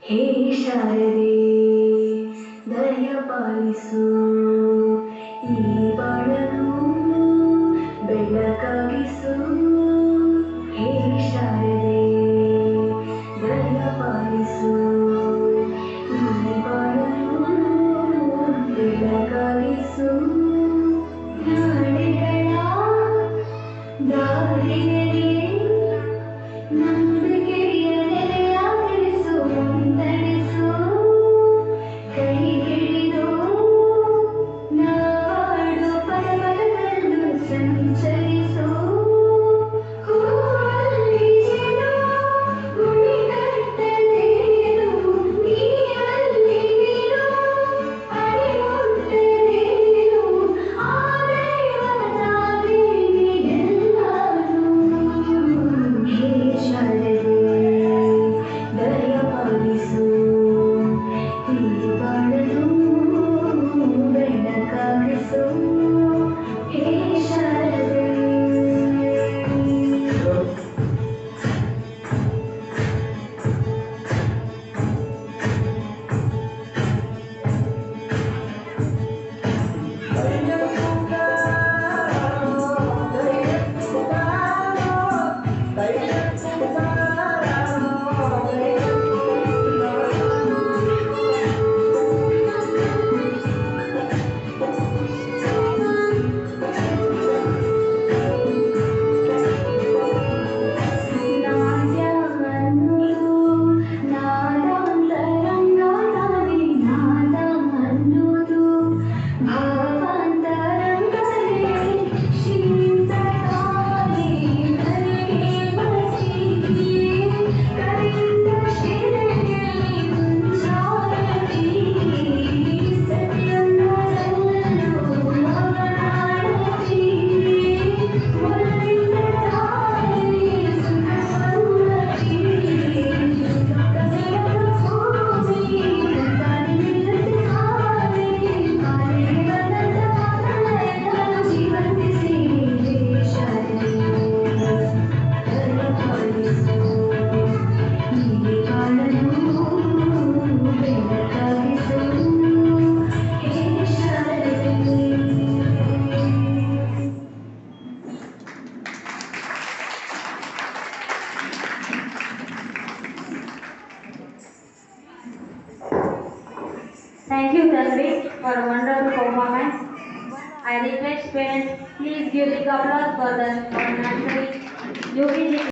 ಹೇ ಶಾರದೆ ದಯ ಪಾಲಿಸು ಈ ಬಾಳನು ಬೆಳಕಾಗಿಸು. ಹೇ ಶಾರದೆ ದಯ ಪಾಲಿಸು ಈ ಬಾಳನು ಬೆಳಕಾಗಿಸು. ನಾಳೆಗಳ ದಾರಿಯಲ್ಲಿ ನಂಬಿಕೆಯ ನೆಲೆಯಾಗಿರಿಸು, ಮುಂದರಿಸು. ಕೈ ಹಿಡಿದು ನಾಡು ಪರ್ವತದಲ್ಲೂ ಸಂಚರಿಸು. ಹೂವಲ್ಲಿ ಜೇನು ಗುಡಿ ಕಟ್ಟಲೇನು, ನೀರಲ್ಲಿ ಮೀನು ಅಡಿ ಮುಟ್ಟಲೇನು. ಆ ದೈವದ ದೇವಿ ಎಲ್ಲರೂ. ಹೇ ಶಾರದೆ ದಯ ಪಾಲಿಸು ಈ ಬಾಳನು ಬೆಳಕಾಗಿಸು. ಹೇ ಶಾರದೆ. Thank you, Tanvi, for a wonderful performance. I request parents, please give big applause for the nursery UKG.